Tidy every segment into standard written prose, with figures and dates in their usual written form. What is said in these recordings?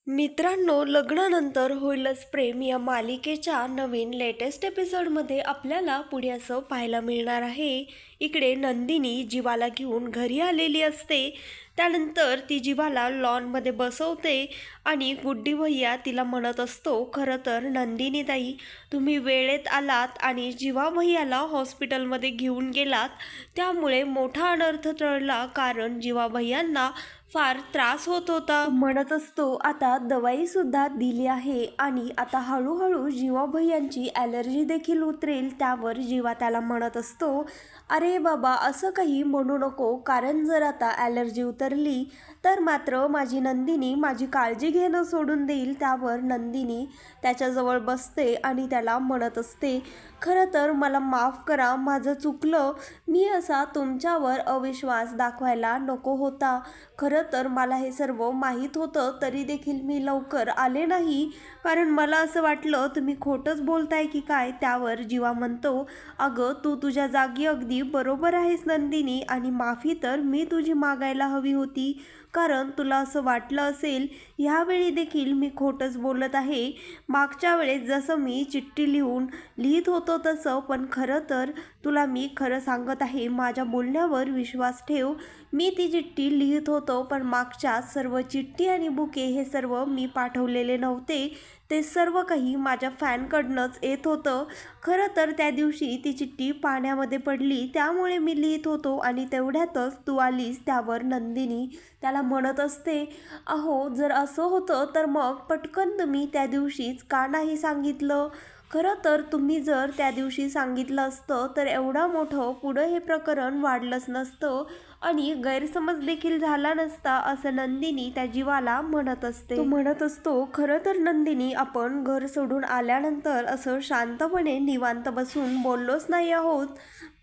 मित्रांनो, लग्नानंतर होईलच प्रेम या मालिकेच्या नवीन लेटेस्ट एपिसोडमध्ये आपल्याला पुढे असं पाहायला मिळणार आहे. इकडे नंदिनी जीवाला घेऊन घरी आलेली असते. त्यानंतर ती जीवाला लॉनमध्ये बसवते आणि गुड्डी भैया तिला म्हणत असतो, खरं तर नंदिनी ताई, तुम्ही वेळेत आलात आणि जीवा भैयाला हॉस्पिटलमध्ये घेऊन गेलात, त्यामुळे मोठा अनर्थ टळला. कारण जीवा भैयांना फार त्रास होत होता. म्हणत असतो, आता दवाईसुद्धा दिली आहे आणि आता हळूहळू जीवा भैयांची ॲलर्जी देखील उतरेल. त्यावर जीवा त्याला म्हणत असतो, अरे बाबा, असं काही म्हणू नको, कारण जर आता ॲलर्जी उतरली तर मात्र माझी नंदिनी माझी काळजी घेणं सोडून देईल. त्यावर नंदिनी त्याच्याजवळ बसते आणि त्याला म्हणत असते, खरं तर मला माफ करा, माझं चुकलं, मी असा तुमच्यावर अविश्वास दाखवायला नको होता. खरं तर मला हे सर्व माहीत होतं, तरी देखील मी लवकर आले नाही, कारण मला असं वाटलं तुम्ही खोटंच बोलताय की काय. त्यावर जीवा म्हणतो, अगं तू तुझ्या जागी अगदी बरोबर आहेस नंदिनी, आणि माफी तर मी तुझी मागायला हवी होती, कारण तुला असं वाटलं असेल ह्यावेळी देखील मी खोटंच बोलत आहे. मागच्या वेळेस जसं मी चिठ्ठी लिहित होतो तसं, पण खरं तर तुला मी खरं सांगत आहे, माझ्या बोलण्यावर विश्वास ठेव. मी ती चिठ्ठी लिहित होतो, पण मागच्या सर्व चिठ्ठी आणि बुके हे सर्व मी पाठवलेले नव्हते, ते सर्व काही माझ्या फॅनकडनंच येत होतं. खरं तर त्या दिवशी ती चिठ्ठी पाण्यामध्ये पडली, त्यामुळे मी लिहित होतो आणि तेवढ्यातच तू आलीस. त्यावर नंदिनी त्याला म्हणत असते, अहो जर असं होतं तर मग पटकन तुम्ही त्या दिवशीच का नाही सांगितलं. खरं तर तुम्ही जर त्या दिवशी सांगितलं असतं तर एवढं मोठं पुढं हे प्रकरण वाढलंच नसतं आणि गैरसमज देखील झाला नसता, असं नंदिनी त्या जीवाला म्हणत असते. तो म्हणत असतो, खरं तर नंदिनी, आपण घर सोडून आल्यानंतर असं शांतपणे निवांत बसून बोललोच नाही आहोत,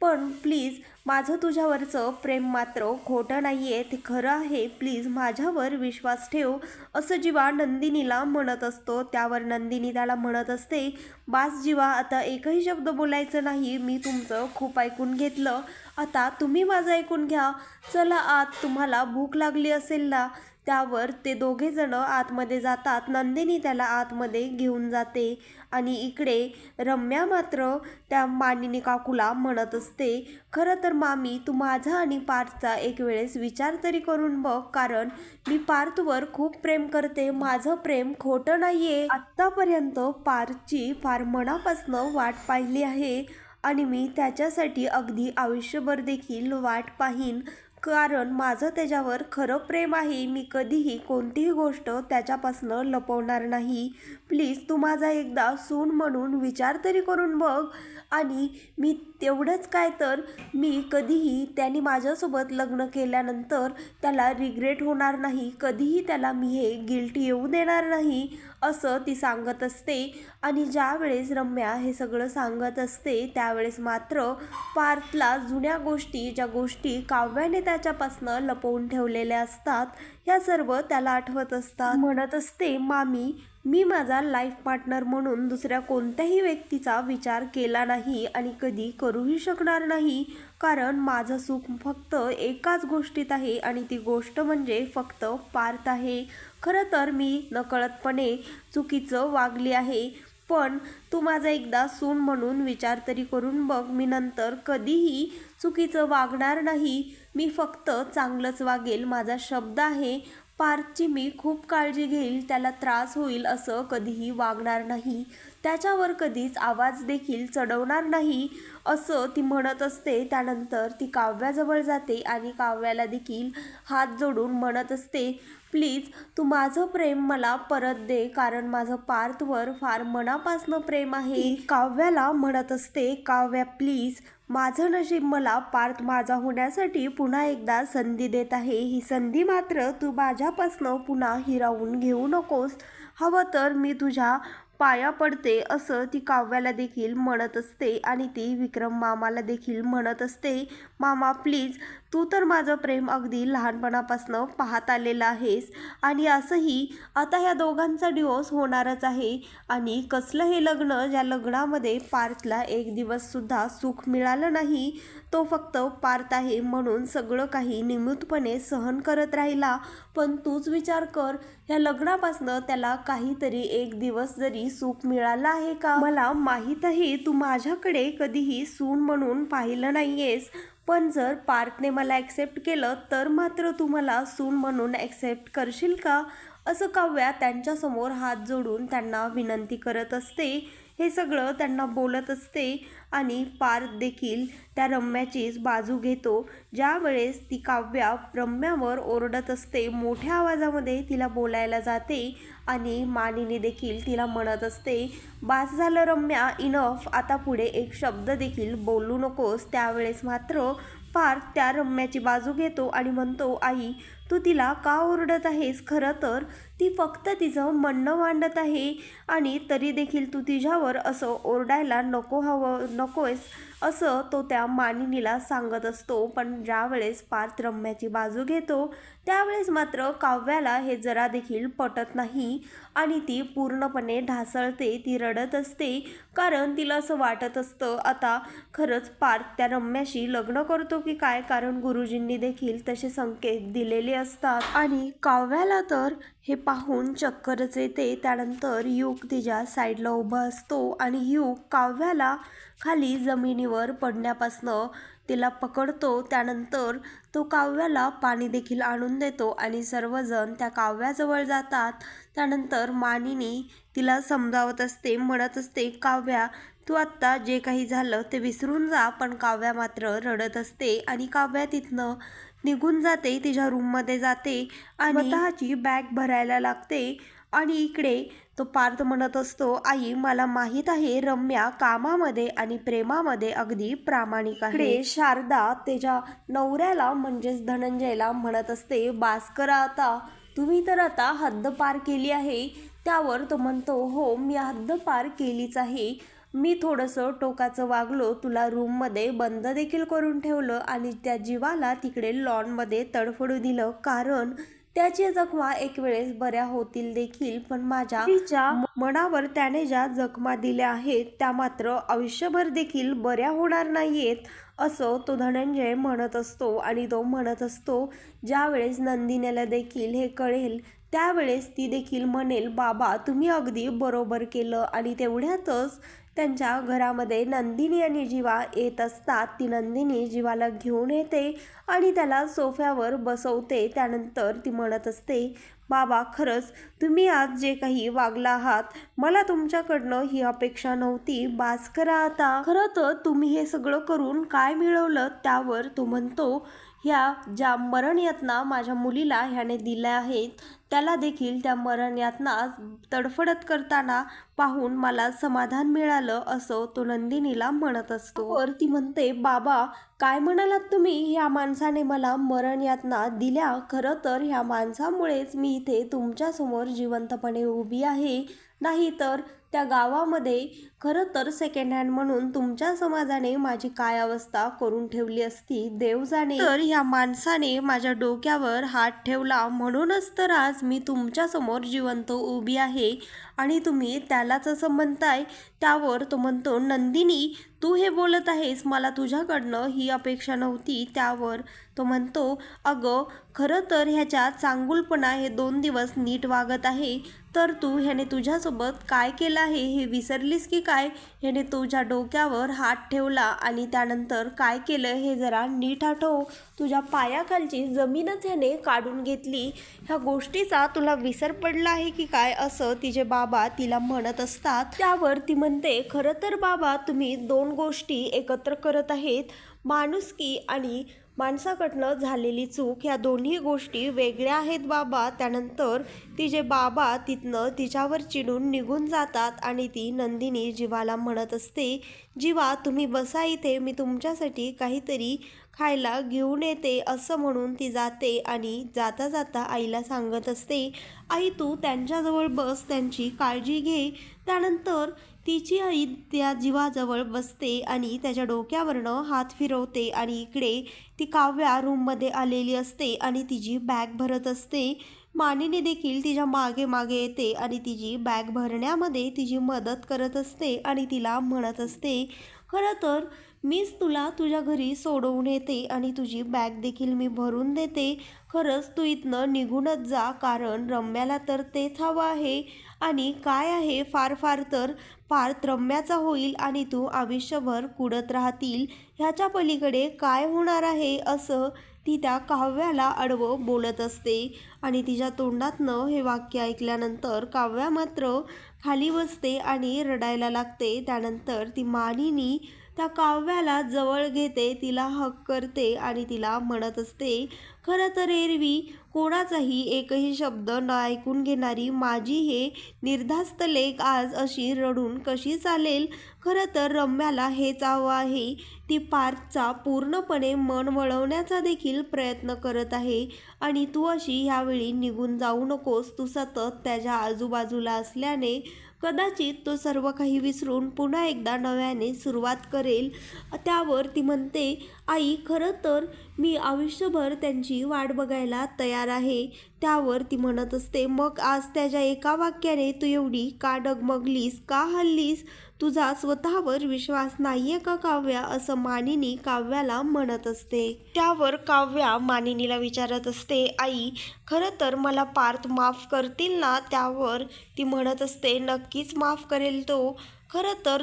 पण प्लीज माझं तुझ्यावरचं प्रेम मात्र खोटं नाही आहे, ते खरं आहे, प्लीज माझ्यावर विश्वास ठेव, असं जीवा नंदिनीला म्हणत असतो. त्यावर नंदिनी त्याला म्हणत असते, बास जीवा, आता एकही शब्द बोलायचं नाही, मी तुमचं खूप ऐकून घेतलं, आता तुम्ही माझं ऐकून घ्या, चला आत, तुम्हाला भूक लागली असेल ना. त्यावर ते दोघे जण आतमध्ये जातात. नंदिनी त्याला आतमध्ये घेऊन जाते आणि इकडे रम्या मात्र त्या मानिनी काकूला म्हणत असते, खरं तर मामी, तू माझा आणि पार्थचा एक वेळेस विचार तरी करून बघ, कारण मी पार्थवर खूप प्रेम करते, माझं प्रेम खोटं नाहीये. आत्तापर्यंत पार्थची फार मनापासनं वाट पाहिली आहे आणि मी त्याच्यासाठी अगदी आयुष्यभर देखील वाट पाहीन, कारण माझं त्याच्यावर खरं प्रेम आहे. मी कधीही कोणतीही गोष्ट त्याच्यापासनं लपवणार नाही. प्लीज तू माझा एकदा सून म्हणून विचार तरी करून बघ. आणि मी तेवढंच काय, तर मी कधीही त्याने माझ्यासोबत लग्न केल्यानंतर त्याला रिग्रेट होणार नाही, कधीही त्याला मी हे गिल्ट येऊ देणार नाही, असं ती सांगत असते. आणि ज्या वेळेस रम्या हे सगळं सांगत असते त्यावेळेस मात्र पार्थला जुन्या गोष्टी, ज्या गोष्टी काव्याने त्याच्यापासनं लपवून ठेवलेल्या असतात, ह्या सर्व त्याला आठवत असतात. म्हणत असते, मामी, मी माझा लाईफ पार्टनर म्हणून दुसऱ्या कोणत्याही व्यक्तीचा विचार केला नाही आणि कधी करूही शकणार नाही, कारण माझं सुख फक्त एकाच गोष्टीत आहे आणि ती गोष्ट म्हणजे फक्त पार्थ आहे. खरं तर मी नकळतपणे चुकीचं वागली आहे, पण तू माझा एकदा सून म्हणून विचार तरी करून बघ, मी नंतर कधीही चुकीचं वागणार नाही, मी फक्त चांगलंच वागेल, माझा शब्द आहे. पार्थची मी खूप काळजी घेईल, त्याला त्रास होईल असं कधीही वागणार नाही, त्याच्यावर कधीच आवाज देखील चढवणार नाही, असं ती म्हणत असते. त्यानंतर ती काव्याजवळ जाते आणि काव्याला देखील हात जोडून म्हणत असते, प्लीज तू माझं प्रेम मला परत दे, कारण माझं पार्थवर फार मनापासनं प्रेम आहे. काव्याला म्हणत असते, काव्या प्लीज, माझं नशीब मला पार्थ माझा होण्यासाठी पुन्हा एकदा संधी देत आहे, ही संधी मात्र तू माझ्यापासनं पुन्हा हिरावून घेऊ नकोस, हवं तर मी तुझ्या पाया पडते, असं ती काव्याला देखील म्हणत असते. आणि ती विक्रम मामाला देखील म्हणत असते, मामा प्लीज, तू तर माझं प्रेम अगदी लहानपणापासून पाहत आलेलं आहेस आणि असंही आता ह्या दोघांचा डिवोर्स होणारच आहे. आणि कसलं हे लग्न ज्या लग्नामध्ये पार्थला एक दिवससुद्धा सुख मिळालं नाही. तो फक्त पार्थ आहे म्हणून सगळं काही निमूटपणे सहन करत राहिला. पण तूच विचार कर, ह्या लग्नापासनं त्याला काहीतरी एक दिवस जरी सुख मिळालं आहे का? मला माहीत आहे तू माझ्याकडे कधीही सून म्हणून पाहिलं नाहीयेस, पण जर पार्थने मला ॲक्सेप्ट केलं तर मात्र तू मला सून म्हणून ॲक्सेप्ट करशील का? असं काव्या त्यांच्यासमोर हात जोडून त्यांना विनंती करत असते. हे सगळं त्यांना बोलत असते आणि पार्थ देखील त्या रम्याचीच बाजू घेतो. ज्या वेळेस ती काव्या रम्यावर ओरडत असते, मोठ्या आवाजामध्ये तिला बोलायला जाते आणि मानिनी देखील तिला म्हणत असते, बास झालं रम्या, इनफ, आता पुढे एक शब्द देखील बोलू नकोस. त्यावेळेस मात्र पार्थ त्या रम्याची बाजू घेतो आणि म्हणतो, आई तू तिला का ओरडत आहेस? खरं तर ती फक्त तिचं म्हणणं मांडत आहे आणि तरी देखील तू तिच्यावर असं ओरडायला नकोयस असं तो त्या मानिनीला सांगत असतो. पण ज्यावेळेस पार्थ रम्याची बाजू घेतो त्यावेळेस मात्र काव्याला हे जरा देखील पटत नाही आणि ती पूर्णपणे ढासळते. ती रडत असते कारण तिला असं वाटत असतं आता खरंच पार्थ त्या रम्याशी लग्न करतो की काय, कारण गुरुजींनी देखील तसे संकेत दिलेले असतात. आणि काव्याला तर हे पाहून चक्करच येते. त्यानंतर युग तिच्या साईडला उभा असतो आणि युग काव्याला खाली जमिनीवर पडण्यापासनं तिला पकडतो. त्यानंतर तो काव्याला पाणी देखील आणून देतो आणि सर्वजण त्या काव्याजवळ जातात. त्यानंतर मानिनी तिला समजावत असते, म्हणत असते, काव्या तू आत्ता जे काही झालं ते विसरून जा. पण काव्या मात्र रडत असते आणि काव्या तिथनं निघून जाते, तिच्या रूममध्ये जाते आणि स्वतःची बॅग भरायला लागते. आणि इकडे तो पार्थ म्हणत असतो, आई मला माहीत आहे रम्या कामामध्ये आणि प्रेमामध्ये अगदी प्रामाणिक आहे. इकडे शारदा त्याच्या नवऱ्याला म्हणजेच धनंजयला म्हणत असते, बास करा आता, तुम्ही तर आता हद्द पार केली आहे. त्यावर तो म्हणतो, हो मी हद्द पार केलीच आहे. मी थोडंसं टोकाचं वागलो, तुला रूममध्ये बंद देखील करून ठेवलं आणि त्या जीवाला तिकडे लॉनमध्ये तडफडू दिलं, कारण त्याची जखमा एक वेळेस बऱ्या होतील देखील, पण माझ्या तिच्या मनावर त्याने ज्या जखमा दिल्या आहेत त्या मात्र आयुष्यभर देखील बऱ्या होणार नाहीयेत असं तो धनंजय म्हणत असतो. आणि तो म्हणत असतो, ज्या वेळेस नंदिनीला देखील हे कळेल त्यावेळेस ती देखील म्हणेल, बाबा तुम्ही अगदी बरोबर केलं. आणि तेवढ्यातच त्यांच्या घरामध्ये नंदिनी आणि जीवा येत असतात. ती नंदिनी जीवाला घेऊन येते आणि त्याला सोफ्यावर बसवते. त्यानंतर ती म्हणत असते, बाबा खरंच तुम्ही आज जे काही वागला आहात मला तुमच्याकडनं ही अपेक्षा नव्हती, बास करा आता. खरं तर तुम्ही हे सगळं करून काय मिळवलं? त्यावर तो म्हणतो, ह्या ज्या मरण यातना माझ्या मुलीला ह्याने दिल्या आहेत त्याला देखील त्या मरण यातना तडफडत करताना पाहून मला समाधान मिळालं असं तो नंदिनीला म्हणत असतो. वर ती म्हणते, बाबा काय म्हणालात तुम्ही? ह्या माणसाने मला मरण यातना दिल्या. खरं तर ह्या माणसामुळेच मी इथे तुमच्यासमोर जिवंतपणे उभी आहे, नाही तर त्या गावामध्ये खरं तर सेकंड हँड म्हणून तुमच्या समाजाने माझी काय अवस्था करून ठेवली असती देव जाणे. तर ह्या माणसाने माझ्या डोक्यावर हात ठेवला म्हणूनच तर आज मी तुमच्यासमोर जिवंत उभी आहे आणि तुम्ही त्यालाच असं म्हणताय. त्यावर तो म्हणतो, नंदिनी तू हे बोलत आहेस, मला तुझ्याकडनं ही अपेक्षा नव्हती. त्यावर तो म्हणतो, अगं खरं तर ह्याच्या चांगुलपणा हे 2 दिवस नीट वागत आहे, तर तू ह्याने तुझ्यासोबत काय केलं आहे हे विसरलीस की काय? ह्याने तुझ्या डोक्यावर हात ठेवला आणि त्यानंतर काय केलं हे जरा नीट आठव. तुझ्या पायाखालची जमीनच ह्याने काढून घेतली. ह्या गोष्टीचा तुला विसर पडला आहे की काय असं तिचे बाबा तिला म्हणत असतात. त्यावर ती म्हणते, खरं तर बाबा तुम्ही 2 गोष्टी एकत्र करत आहेत, माणुसकी आणि माणसाकडनं झालेली चूक. ह्या दोन्ही गोष्टी वेगळ्या आहेत बाबा. त्यानंतर तिचे बाबा तिथनं तिच्यावर चिडून निघून जातात आणि ती नंदिनी जीवाला म्हणत असते, जीवा तुम्ही बसा इथे, मी तुमच्यासाठी काहीतरी खायला घेऊन येते असं म्हणून ती जाते आणि जाता जाता आईला सांगत असते, आई तू त्यांच्याजवळ बस, त्यांची काळजी घे. त्यानंतर तिची आई त्या जीवाजवळ बसते आणि त्याच्या डोक्यावरनं हात फिरवते आणि इकडे ती काव्या रूममध्ये आलेली असते आणि तिची बॅग भरत असते. मानिनी देखील तिच्या मागे मागे येते आणि तिची बॅग भरण्यामध्ये तिची मदत करत असते आणि तिला म्हणत असते, खरं तर मीच तुला तुझ्या घरी सोडवून येते आणि तुझी बॅग देखील मी भरून देते. खरंच तू इथनं निघूनच जा, कारण रम्याला तर तेच हवं आहे आणि काय आहे फार फार तर पार्थ रम्याचा होईल आणि तू आयुष्यभर कुडत राहतील. ह्याच्या पलीकडे काय होणार आहे असं ती त्या काव्याला आडवं बोलत असते आणि तिच्या तोंडातनं हे वाक्य ऐकल्यानंतर काव्या मात्र खाली बसते आणि रडायला लागते. त्यानंतर ती मानिनी त्या काव्याला जवळ घेते, तिला हक करते आणि तिला म्हणत असते, खरं तर एरवी कोणाचाही एकही शब्द न ऐकून घेणारी माझी हे निर्धास्त लेक आज अशी रडून कशी चालेल. खरं तर रम्याला हेच हवं आहे. ती पार्थचा पूर्णपणे मन वळवण्याचा देखील प्रयत्न करत आहे आणि तू अशी ह्यावेळी निघून जाऊ नकोस. तू सतत त्याच्या आजूबाजूला असल्याने कदाचित तो सर्व काही विसरून पुन्हा एकदा नव्याने सुरुवात करेल. त्यावर ती म्हणते, आई खरं तर मी आयुष्यभर त्यांची वाट बघायला तयार आहे. त्यावर ती म्हणत असते, मग आज त्याच्या एका वाक्याने तू एवढी का डगमगलीस, का हल्लीस? तुझा स्वतःवर विश्वास नाहीये का काव्या, असं मानिनी काव्याला म्हणत असते. त्यावर काव्या मानिनीला विचारत असते, आई खरं तर मला पार्थ माफ करतील ना? त्यावर ती म्हणत असते, नक्कीच माफ करेल तो. खरं तर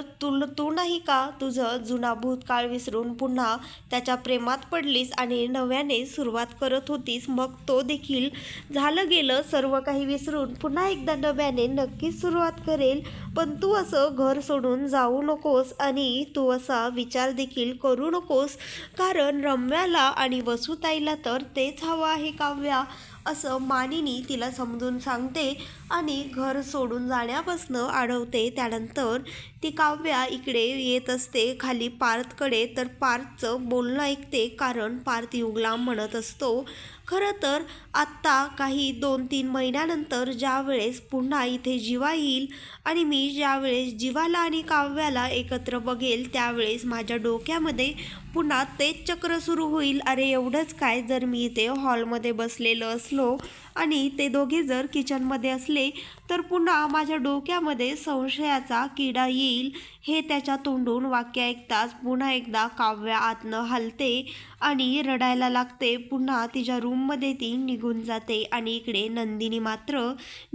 तू नाही का तुझं जुना भूतकाळ विसरून पुन्हा त्याच्या प्रेमात पडलीस आणि नव्याने सुरुवात करत होतीस. मग तो देखील झालं गेलं सर्व काही विसरून पुन्हा एकदा नव्याने नक्कीच सुरुवात करेल. पण तू असं घर सोडून जाऊ नकोस आणि तू असा विचार देखील करू नकोस, कारण रम्याला आणि वसुताईला तर तेच हवं आहे काव्या, असं मानिनी तिला समजून सांगते आणि घर सोडून जाण्यापासून अडवते. त्यानंतर ती काव्या इकडे येत असते खाली पार्थकडे, तर पार्थचं बोलणं ऐकते, कारण पार्थ युगला म्हणत असतो, खरं तर आत्ता काही 2-3 महिन्यानंतर ज्या वेळेस पुन्हा इथे जीवा येईल आणि मी ज्यावेळेस जीवाला आणि काव्याला एकत्र बघेल त्यावेळेस माझ्या डोक्यामध्ये पुन्हा तेच चक्र सुरू होईल. अरे एवढंच काय, जर मी इथे हॉलमध्ये बसलेलो असलो आणि ते दोघे जर किचनमध्ये असले तर पुन्हा माझ्या डोक्यामध्ये संशयाचा किडा येईल. हे त्याच्या तोंडून वाक्य ऐकताच पुन्हा एकदा काव्या आतनं हलते आणि रडायला लागते. पुन्हा तिच्या रूममध्ये ती निघून जाते आणि इकडे नंदिनी मात्र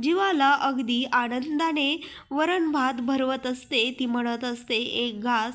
जीवाला अगदी आनंदाने वरण भात भरवत असते. ती म्हणत असते, एक घास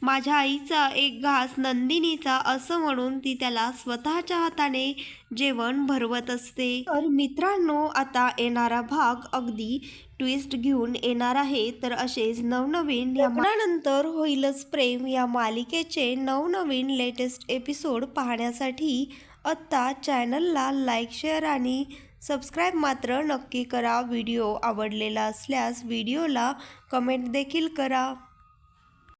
माझ्या आईचा, एक घास नंदिनीचा, असं म्हणून ती त्याला स्वतःच्या हाताने जेवण भरवत असते. तर मित्रांनो, आता येणारा भाग अगदी ट्विस्ट घेऊन येणार आहे. तर असेच नवनवीन यानंतर होईलच प्रेम या मालिकेचे नवनवीन लेटेस्ट एपिसोड पाहण्यासाठी आत्ता चॅनलला लाईक, शेअर आणि सबस्क्राईब मात्र नक्की करा. व्हिडिओ आवडलेला असल्यास व्हिडिओला कमेंट देखील करा.